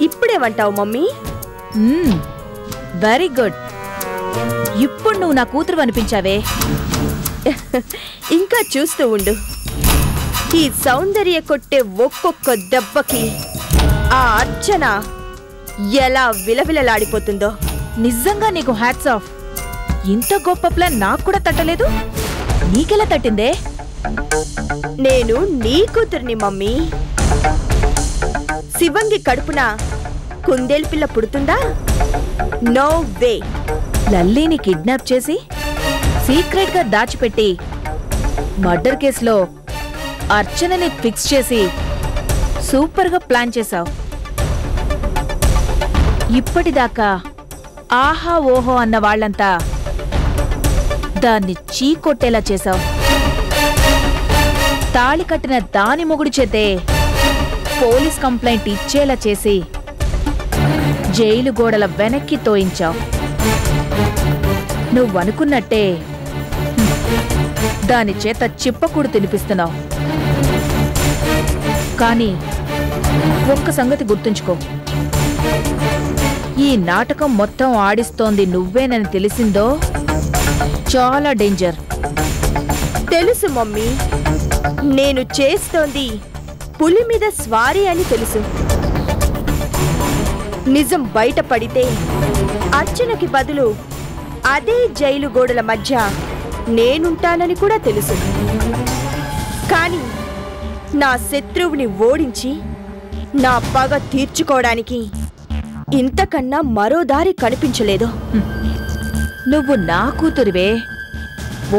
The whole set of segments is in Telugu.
ఇప్పుడేమంటావు మమ్మీ? Very good. ఇప్పుడు నువ్వు నా కూతురు అనిపించావే. ఇంకా చూస్తూ ఉండు. ఈ సౌందర్య కొట్టే ఒక్కొక్క దెబ్బకి ఆ అర్చన ఎలా విలవిలలాడిపోతుందో. నిజంగా నీకు హ్యాట్స్ ఆఫ్. ఇంత గొప్ప ప్లాన్ నాకు కూడా తట్టలేదు. నీకెలా తట్టిందే? నేను నీ కూతుర్ని మమ్మీ. శివంగి కడుపున కుందేలు పిల్ల పుడుతుందా? No way. లల్లీని కిడ్నాప్ చేసి సీక్రెట్ గా దాచిపెట్టి మర్డర్ కేసులో అర్చనని ఫిక్స్ చేసి సూపర్ గా ప్లాన్ చేశావు. ఇప్పటిదాకా ఆహా ఓహో అన్న వాళ్ళంతా దాన్ని చీకొట్టేలా చేశావు. తాళి కట్టిన దాని మొగుడు చేతే పోలీస్ కంప్లైంట్ ఇచ్చేలా చేసి జైలు గోడల వెనక్కి తోయించావు. నువ్వనుకున్నట్టే దాని చేత చిప్పకూడు తినిపిస్తున్నావు. కానీ ఒక్క సంగతి గుర్తుంచుకో, ఈ నాటకం మొత్తం ఆడిస్తోంది నువ్వేనని తెలిసిందో చాలా డేంజర్. తెలుసు మమ్మీ, నేను చేస్తోంది పులి మీద స్వారీ అని తెలుసు. నిజం బయటపడితే అర్చనకి బదులు అదే జైలు గోడల మధ్య నేనుంటానని కూడా తెలుసు. కానీ నా శత్రువుని ఓడించి నా పగ తీర్చుకోవడానికి ఇంతకన్నా మరో దారి కనిపించలేదు. నువ్వు నా కూతురివే.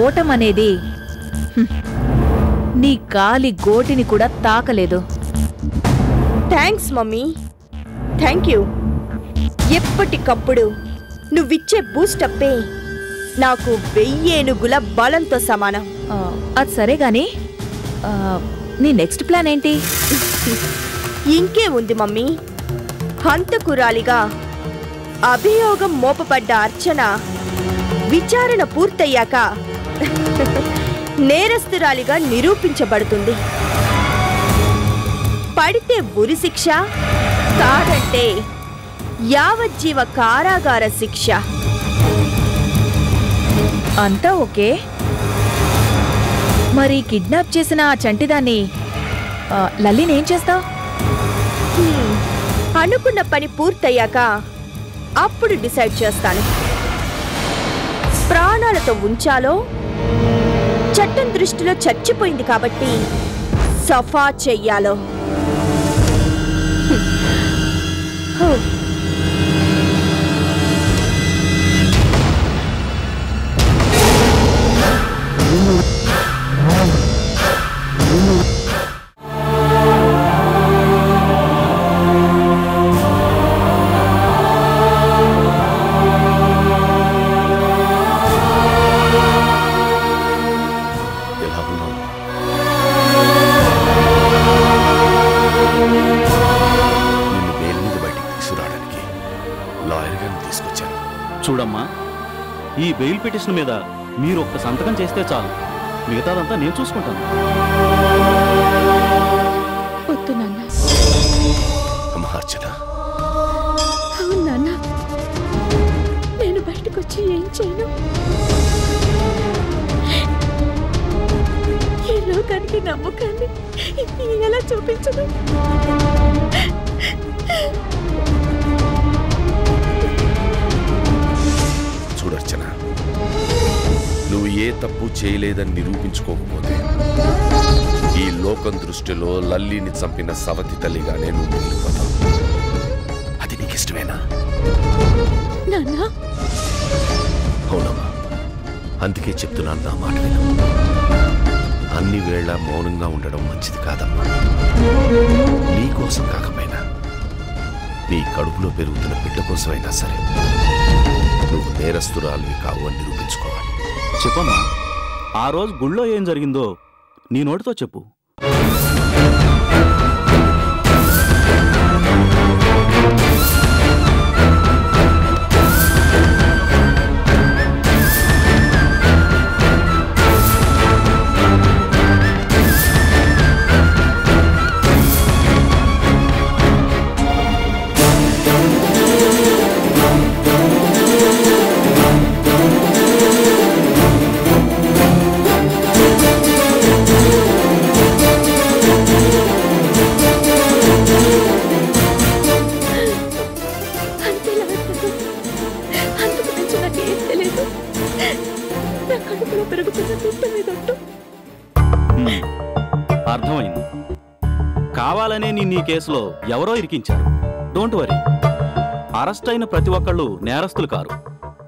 ఓటమనేది నీ కాలి గోటిని కూడా తాకలేదు. Thanks mummy, thank you. ఎప్పటికప్పుడు నువ్విచ్చే బూస్టప్పే నాకు 1000 ఏనుగుల బలంతో సమానం. అది సరే గాని నీ నెక్స్ట్ ప్లాన్ ఏంటి? ఇంకే ఉంది మమ్మీ. హంతకురాలిగా అభియోగం మోపబడ్డ అర్చన విచారణ పూర్తయ్యాక నేరస్తురాలిగా నిరూపించబడుతుంది. పడితే ఉరి శిక్ష, కాదంటే యావజ్జీవ కారాగార శిక్ష. అంతా ఓకే. మరి కిడ్నాప్ చేసిన ఆ చంటిదాన్ని లల్లీనేం చేస్తావు? అనుకున్న పని పూర్తయ్యాక అప్పుడు డిసైడ్ చేస్తాను. ప్రాణాలతో ఉంచాలో, చట్టం దృష్టిలో చచ్చిపోయింది కాబట్టి సఫా చెయ్యాలో. చూడమ్మా, ఈ బెయిల్ పిటిషన్ మీద మీరు ఒక్క సంతకం చేస్తే చాలు, మిగతాదంతా నేను చూసుకుంటాను. వద్దు నాన్న. అర్చన, అవును నాన్న, నేను బయటకు వచ్చి ఏం చేయను. ఈ లోకానికి నమ్మకాన్ని ఎలా చూపించను? చూడర్చన, నువ్వు ఏ తప్పు చేయలేదని నిరూపించుకోకపోతే ఈ లోకం దృష్టిలో లల్లీని చంపిన సవతి తల్లిగానే నువ్వు మిగిలిపోతావు. అది నీకిష్టమేనా? అవునమ్మా, అందుకే చెప్తున్నాను, నా మాట విను. అన్ని వేళ మౌనంగా ఉండడం మంచిది కాదమ్మా. నీకోసం కాకపోయినా, నీ కడుపులో పెరుగుతున్న బిడ్డ కోసమైనా సరే నువ్వు నేరస్తురాలివి కావు అని నిరూపించుకోవాలి. చెప్పమ్మా, ఆ రోజు గుళ్ళో ఏం జరిగిందో నీ నోటితో చెప్పు. కేసులో ఎవరో ఇరికించారు. డోంట్ వరీ, అరెస్ట్ అయిన ప్రతి ఒక్కళ్ళు నేరస్తులు కారు.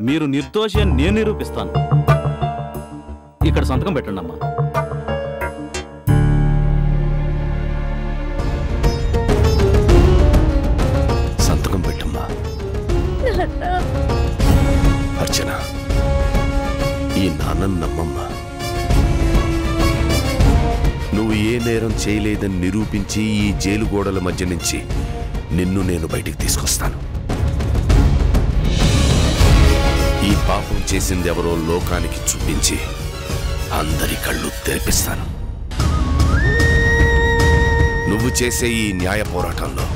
మీరు నిర్దోషి అని నేను నిరూపిస్తాను. ఇక్కడ సంతకం పెట్టండి అమ్మా. సంతకం పెట్టమ్మా. అర్చన, ఈ నాన్నను నమ్మమ్మా. నువ్వు ఏ నేరం చేయలేదని నిరూపించి ఈ జైలు గోడల మధ్య నుంచి నిన్ను నేను బయటికి తీసుకొస్తాను. ఈ పాపం చేసిందెవరో లోకానికి చూపించి అందరి కళ్ళు తెరిపిస్తాను. నువ్వు చేసే ఈ న్యాయ పోరాటంలో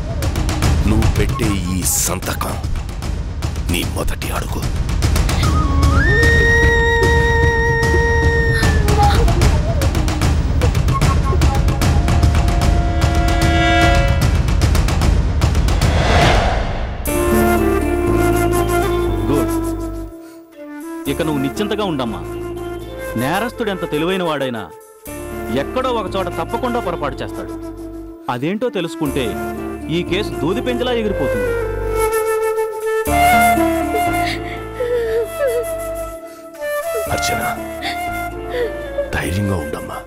నువ్వు పెట్టే ఈ సంతకం నీ మొదటి అడుగు. గుడ్. ఇక నువ్వు నిశ్చింతగా ఉండమ్మా. నేరస్తుడు ఎంత తెలివైన వాడైనా ఎక్కడో ఒక చోట తప్పకుండా పొరపాటు చేస్తాడు. అదేంటో తెలుసుకుంటే ఈ కేసు దూది పెంజలా ఎగిరిపోతుంది. అర్చన, ధైర్యంగా ఉండమ్మా.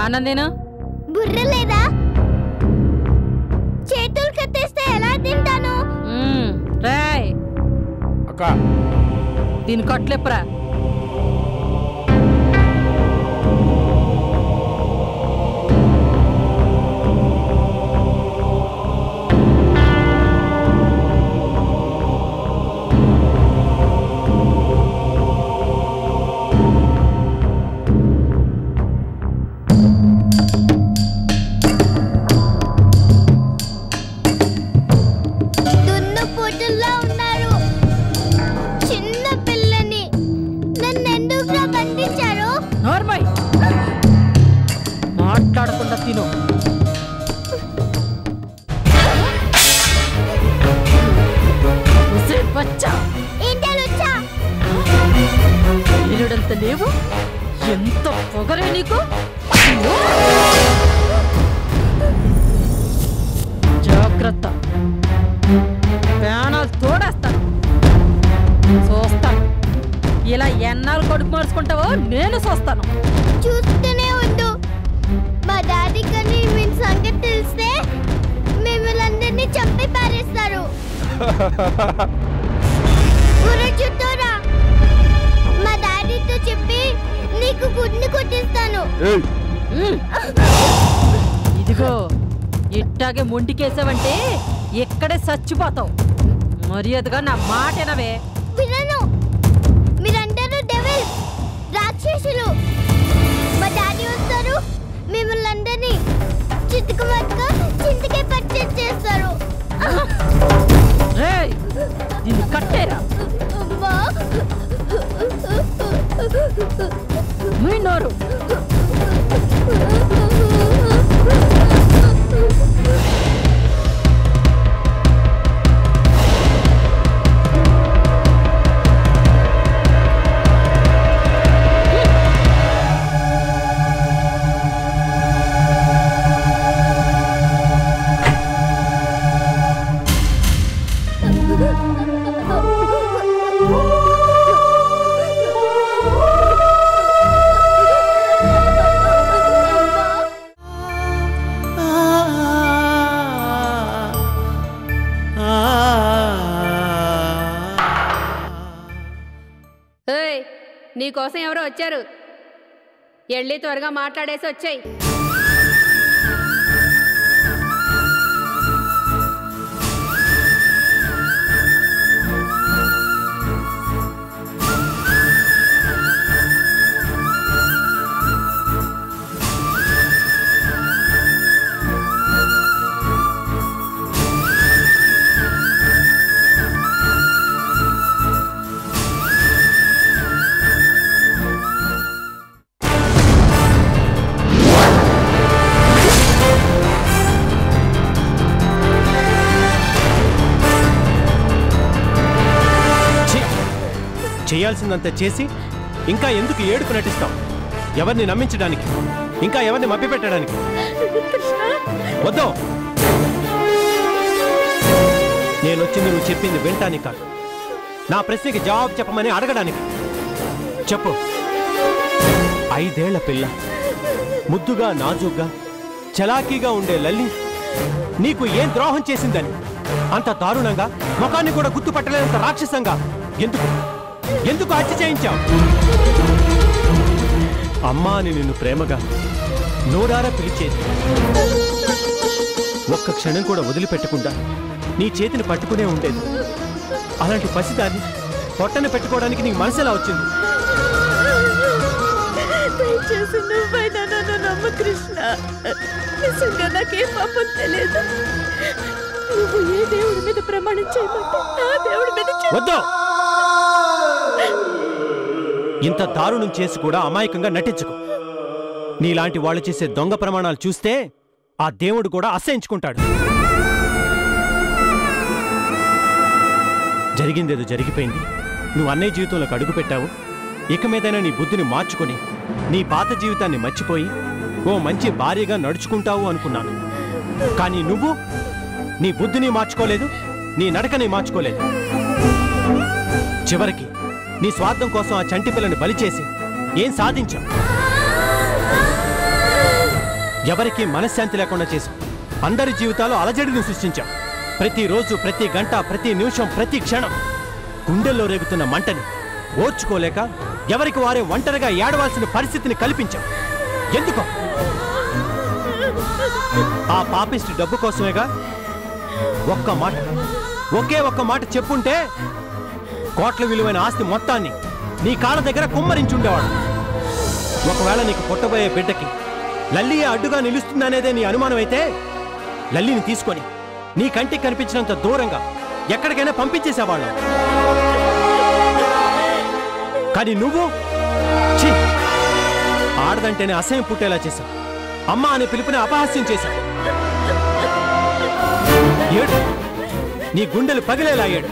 ఆనందేనా? బుర్ర లేదా? చేతులు కట్టేస్తే ఎలా తింటాను? రాయ్ అక్క, దీని కట్లెప్పరా. మాట్లాడకుండా తిను. ఇల్లుడంత లేవు, ఎంత పొగరే నీకు. జాగ్రత్త, ప్రాణాలు తోడేస్తాను. చూస్తాను ఇలా ఎన్నాళ్ళు కొడుకు మార్చుకుంటావో నేను చూస్తాను. చూస్తూనే ఉండు. మా డాడీ కని మీ సంగతి తెలిస్తే మిమ్మల్ని చంపి పారేస్తారు. ఊరు చుట్టూరా మా డాడీతో చెప్పి నీకు గుడ్ని కొట్టిస్తాను. ఇదిగో ఇట్టాగే మొండికేసావంటే ఎక్కడే చచ్చిపోతావు. మర్యాదగా నా మాటనవే. వినను. మీరందరూ డెవిల్, రాక్షసులు. మా డాడీ వస్తారు, మిమ్మల్ని అందరినీ చితుకుమట్టుగా చింతకే పట్టేస్తారు. దీన్ని కట్టేరా. మీ నోరు. నీకోసం ఎవరో వచ్చారు. వెళ్ళి త్వరగా మాట్లాడేసి వచ్చాయి. చేయాల్సిందంతా చేసి ఇంకా ఎందుకు ఏడుపు నటిస్తావు? ఎవరిని నమ్మించడానికి, ఇంకా ఎవరిని మభ్యపెట్టడానికి? వద్దు, నేనొచ్చింది నువ్వు చెప్పింది వింటానికి కాదు, నా ప్రశ్నకి జవాబు చెప్పమని అడగడానికి. చెప్పు. 5 ఏళ్ల పిల్ల, ముద్దుగా నాజుగ్గా చలాకీగా ఉండే లల్లి నీకు ఏం ద్రోహం చేసిందని అంత దారుణంగా, ముఖాన్ని కూడా గుర్తుపట్టలేనంత రాక్షసంగా ఎందుకు హత్య చేయించావు? అమ్మా అని నిన్ను ప్రేమగా నోరారా పిలిచేది, ఒక్క క్షణం కూడా వదిలిపెట్టకుండా నీ చేతిని పట్టుకునే ఉండేది. అలాంటి పసిదాన్ని పొట్టన పెట్టుకోవడానికి నీకు మనసు ఎలా వచ్చింది? దయచేసి నువ్వైనా నన్ను నమ్ము కృష్ణ. నిజంగా నాకేం పాపం తెలియదు. నువ్వు ఏ దేవుడి మీద ప్రమాణం చేయమంటే ఆ దేవుడి మీద వద్దు. ఇంత దారుణం చేసి కూడా అమాయకంగా నటించుకో. నీలాంటి వాళ్ళు చేసే దొంగ ప్రమాణాలు చూస్తే ఆ దేవుడు కూడా అసహించుకుంటాడు. జరిగిందేదో జరిగిపోయింది. నువ్వు అన్నయ్య జీవితంలోకి అడుగు పెట్టావు. ఇక మీదైనా నీ బుద్ధిని మార్చుకొని నీ పాత జీవితాన్ని మర్చిపోయి ఓ మంచి భార్యగా నడుచుకుంటావు అనుకున్నాను. కానీ నువ్వు నీ బుద్ధిని మార్చుకోలేదు, నీ నడకని మార్చుకోలేదు. చివరికి నీ స్వార్థం కోసం ఆ చంటి పిల్లని బలి చేసి ఏం సాధించావు? ఎవరికి మనశ్శాంతి లేకుండా చేశావు. అందరి జీవితాలు అలజడిని సృష్టించావు. ప్రతిరోజు, ప్రతి గంట, ప్రతి నిమిషం, ప్రతి క్షణం గుండెల్లో రేగుతున్న మంటని ఓర్చుకోలేక ఎవరికి వారే ఒంటరిగా ఏడవాల్సిన పరిస్థితిని కల్పించావు. ఎందుకో? ఆ పాపిస్టి డబ్బు కోసమేగా. ఒక్క మాట, ఒకే ఒక్క మాట చెప్పుంటే కోట్ల విలువైన ఆస్తి మొత్తాన్ని నీ కాళ్ళ దగ్గర కుమ్మరించుండేవాడు. ఒకవేళ నీకు పుట్టబోయే బిడ్డకి లల్లియే అడ్డుగా నిలుస్తుందనేదే నీ అనుమానం అయితే లల్లిని తీసుకొని నీ కంటికి కనిపించినంత దూరంగా ఎక్కడికైనా పంపించేసేవాళ్ళం. కానీ నువ్వు ఆడదంటేనే అసహ్యం పుట్టేలా చేశావు. అమ్మ అనే పిలుపుని అపహాస్యం చేశావు. ఏడు, నీ గుండెలు పగిలేలా ఏడు.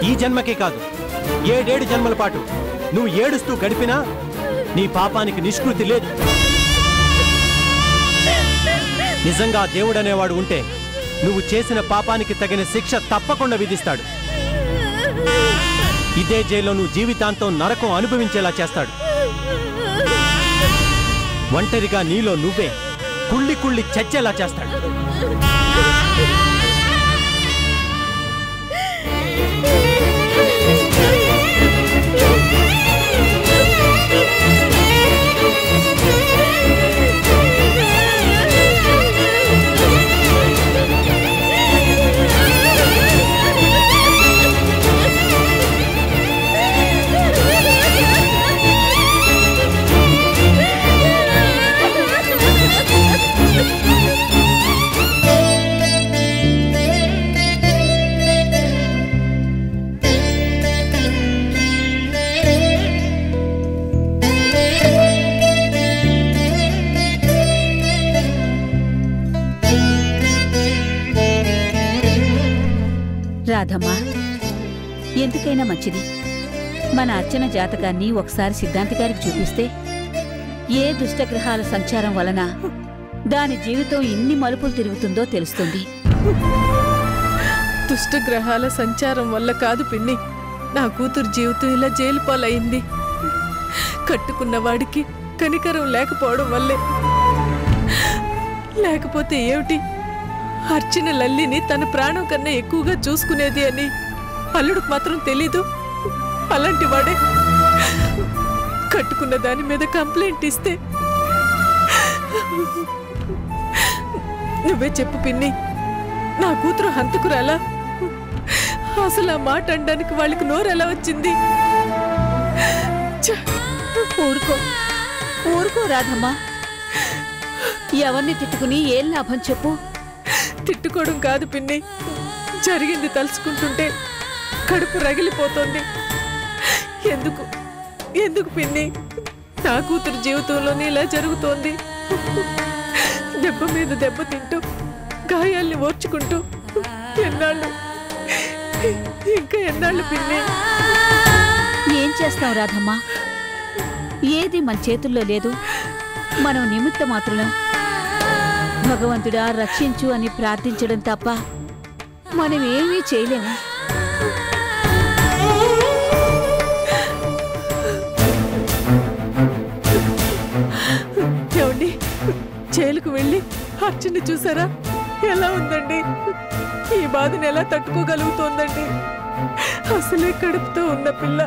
ఈ జన్మకే కాదు, 7 జన్మల పాటు నువ్వు ఏడుస్తూ గడిపినా నీ పాపానికి నిష్కృతి లేదు. నిజంగా దేవుడనేవాడు ఉంటే నువ్వు చేసిన పాపానికి తగిన శిక్ష తప్పకుండా విధిస్తాడు. ఇదే జైల్లో నువ్వు జీవితాంతం నరకం అనుభవించేలా చేస్తాడు. ఒంటరిగా నీలో నువ్వే కుళ్ళి కుళ్ళి చచ్చేలా చేస్తాడు. రాధమ్మా, ఎందుకైనా మంచిది మన అర్చన జాతకాన్ని ఒకసారి సిద్ధాంతి గారికి చూపిస్తే ఏ దుష్టగ్రహాల సంచారం వలన దాని జీవితం ఇన్ని మలుపులు తిరుగుతుందో తెలుస్తుంది. దుష్టగ్రహాల సంచారం వల్ల కాదు పిన్ని, నా కూతురు జీవితం ఇలా జైలు పాలైంది. కట్టుకున్నవాడికి కనికరం లేకపోవడం వల్లే. లేకపోతే ఏమిటి, అర్చన లల్లిని తన ప్రాణం కన్నా ఎక్కువగా చూసుకునేది అని అల్లుడికి మాత్రం తెలీదు. అలాంటి వాడే కట్టుకున్న దాని మీద కంప్లైంట్ ఇస్తే నువ్వే చెప్పు పిన్ని, నా కూతురు హంతకురాలా? అసలు ఆ మాట అనడానికి వాళ్ళకి నోరు ఎలా వచ్చింది? ఊరుకో ఊరుకో రాధమ్మా, ఎవరిని తిట్టుకుని ఏం లాభం చెప్పు? తిట్టుకోవడం కాదు పిన్ని, జరిగింది తలుచుకుంటుంటే కడుపు రగిలిపోతుంది. ఎందుకు ఎందుకు పిన్ని, నా కూతురు జీవితంలోనే ఇలా జరుగుతోంది. దెబ్బ మీద దెబ్బ తింటూ గాయాల్ని ఓర్చుకుంటూ ఎన్నాళ్ళు, ఇంకా ఎన్నాళ్ళు పిన్ని? ఏం చేస్తాం రాధమ్మా? ఏది మన చేతుల్లో లేదు. మనం నిమిత్త మాత్రులం. భగవంతుడా రక్షించు అని ప్రార్థించడం తప్ప మనం ఏమీ చేయలేము. ఏమండి, జైలుకు వెళ్ళి అర్చన చూసారా? ఎలా ఉందండి? ఈ బాధను ఎలా తట్టుకోగలుగుతోందండి? అసలే కడుపుతో ఉన్న పిల్ల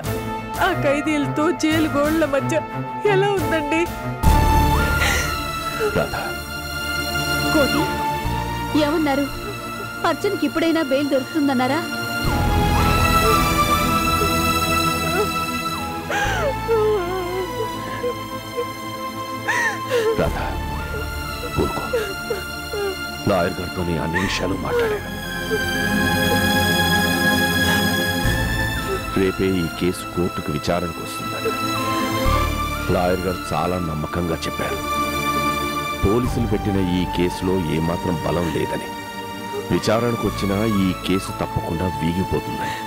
ఆ ఖైదీలతో జైలు గోళ్ల మధ్య ఎలా ఉందండి? కోటి ఏమన్నారు? అర్చనకి ఇప్పుడైనా బెయిల్ దొరుకుతుందన్నారా? లాయర్ గారితో అన్ని విషయాలు మాట్లాడాను. రేపే ఈ కేసు కోర్టుకు విచారణకు వస్తుందని లాయర్ గారు చాలా నమ్మకంగా చెప్పారు. పోలీసులు పెట్టిన ఈ కేసులో ఏమాత్రం బలం లేదని, విచారణకు వచ్చినా ఈ కేసు తప్పకుండా వీగిపోతుందని.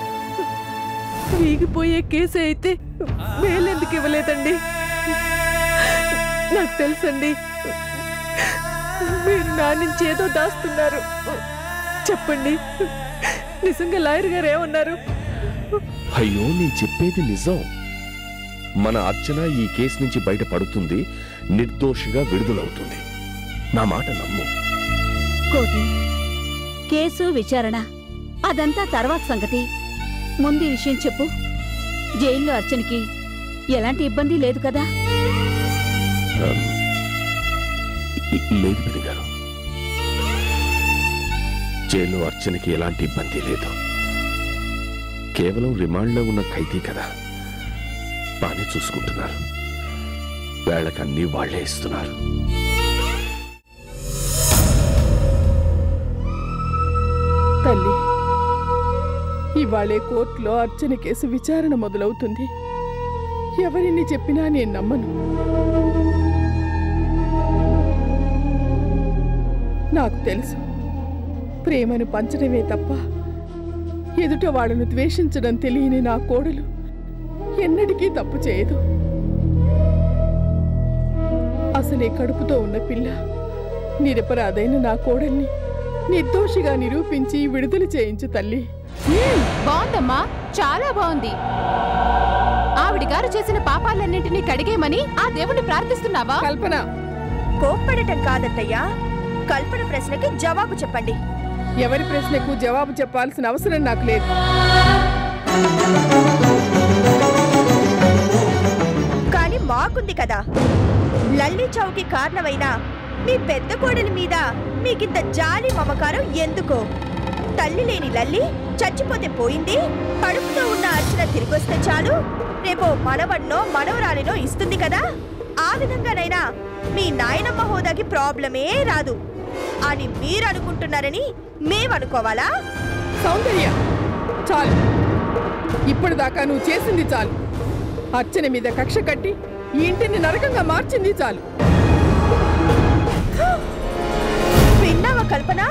వీగిపోయే కేసు అయితే వేలెందుకు ఇవ్వలేదండి? నాకు తెలుసండి, మీరు నా నుంచి ఏదో దాస్తున్నారు. చెప్పండి, నిజంగా లాయర్ గారు ఏమన్నారు? అయ్యో, నేను చెప్పేది నిజం. మన అర్చన ఈ కేసు నుంచి బయటపడుతుంది, నిర్దోషిగా విడుదలవుతుంది. నా మాట నమ్ము. కోటి, కేసు విచారణ అదంతా తర్వాత సంగతి. ముందు ఈ విషయం చెప్పు. జైల్లో అర్చనకి ఎలాంటి ఇబ్బంది లేదు కదా? లేదు పిన్ని గారు, జైల్లో అర్చనకి ఎలాంటి ఇబ్బంది లేదు. కేవలం రిమాండ్లో ఉన్న ఖైదీ కదా, బానే చూసుకుంటున్నారు. వేళకన్నీ వాళ్లే ఇస్తున్నారు. తల్లి, ఇవాళే కోర్టులో అర్చన కేసు విచారణ మొదలవుతుంది. ఎవరిని చెప్పినా నేను నమ్మను. నాకు తెలుసు, ప్రేమను పంచడమే తప్ప ఎదుట వాళ్ళను ద్వేషించడం తెలియని నా కోడలు ఎన్నటికీ తప్పు చేయదు. అసలే కడుపుతో ఉన్న పిల్ల, నిరపరాధైన నా కోడల్ని నిర్దోషిగా నిరూపించి విడుదల చేయించు తల్లి. బాగుందమ్మా, చాలా బాగుంది. ఆవిడ గారు చేసిన పాపాలన్నింటినీ కడిగేయమని ఆ దేవుణ్ణి ప్రార్థిస్తున్నావా? కల్పన, కోప్పడటం కాదత్తయ్యా, కల్పన ప్రశ్నకి జవాబు చెప్పండి. ఎవరి ప్రశ్నకు జవాబు చెప్పాల్సిన అవసరం నాకు లేదు. కానీ మాకుంది కదా. లల్లి చావుకి కారణమైన మీ పెద్ద కోడలి మీద మీకింత జాలి మమకారం ఎందుకో? తల్లి లేని లల్లి చచ్చిపోతే పోయింది, కడుపుతో ఉన్న అర్చన తిరిగొస్తే చాలు, రేపో మనవన్నో మనవరాలినో ఇస్తుంది కదా. ఆ విధంగానైనా మీ నాయనమ్మ హోదాకి ప్రాబ్లమే రాదు అని మీరు అనుకుంటున్నారని మేమనుకోవాలా? సౌందర్య, చాలు. ఇప్పటిదాకా నువ్వు చేసింది చాలు. అర్చన మీద కక్ష కట్టి ఈ ఇంటిని నరకంగా మార్చింది చాలు. విన్నావా కల్పన?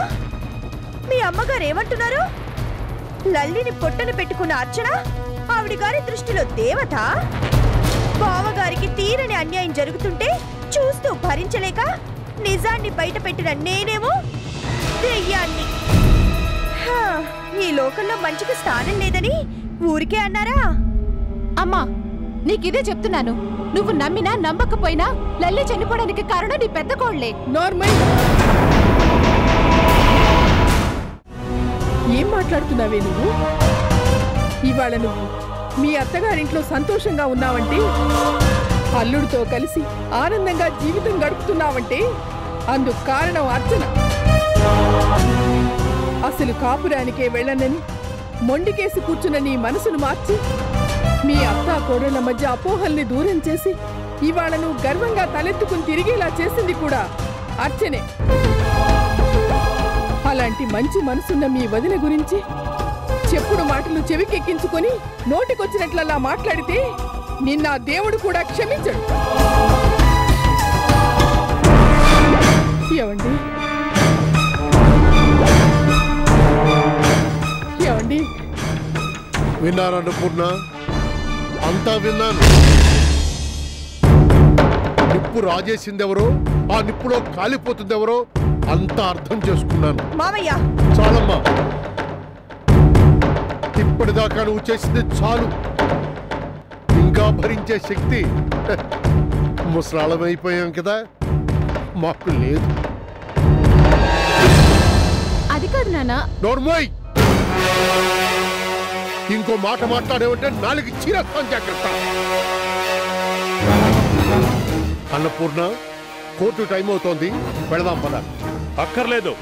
మీ అమ్మగారు ఏమంటున్నారు? లల్లిని పొట్టన పెట్టుకున్న అర్చన ఆవిడ గారి దృష్టిలో దేవత. బావగారికి తీరని అన్యాయం జరుగుతుంటే చూస్తూ భరించలేక నిజాన్ని బయట పెట్టిన నేనేమో దెయ్యాన్ని. ఈ లోకంలో మంచిగా స్థానం లేదని ఊరికే అన్నారా? అమ్మా, నీకిదే చెప్తున్నాను. నువ్వు నమ్మినా నమ్మకపోయినా లల్లి చనిపోవడానికి కారణం నీ పెద్ద కోళ్లే. నార్మల్, ఏం మాట్లాడుతున్నావే నువ్వు? ఇవాళ నువ్వు మీ అత్తగారింట్లో సంతోషంగా ఉన్నావంటే, అల్లుడితో కలిసి ఆనందంగా జీవితం గడుపుతున్నావంటే అందుకు కారణం అర్చన. అసలు కాపురానికే వెళ్ళనని మొండికేసి కూర్చున్న నీ మనసును మార్చి మీ అత్తా కోడళ్ల మధ్య అపోహల్ని దూరం చేసి ఇవాళ నువ్వు గర్వంగా తలెత్తుకుని తిరిగేలా చేసింది కూడా అర్చనే. అలాంటి మంచి మనసున్న మీ వదిన గురించి చెప్పుడు మాటలు చెవికెక్కించుకొని నోటికొచ్చినట్లలా మాట్లాడితే నిన్న దేవుడు కూడా క్షమించడు. ఏవండి ఏవండి విన్నారంట పూర్ణ? అంతా విన్నాను. నిప్పు రాజేసిందెవరో, ఆ నిప్పులో కాలిపోతుందెవరో అంతా అర్థం చేసుకున్నాను. మామయ్య చాలమ్మా, ఇప్పటిదాకా నువ్వు చేసింది చాలు. ఇంకా భరించే శక్తి ముసలాళమైపోయాం కదా, మాకు లేదు. అది కాదు నాన్న. నోర్మోయ్, ఇంకో మాట మాట్లాడేవంటే నాలుగు చీరస్తాను, జాగ్రత్త. అన్నపూర్ణ, కోర్టు టైం అవుతోంది, వెళదాం పద. అక్కర్లేదు.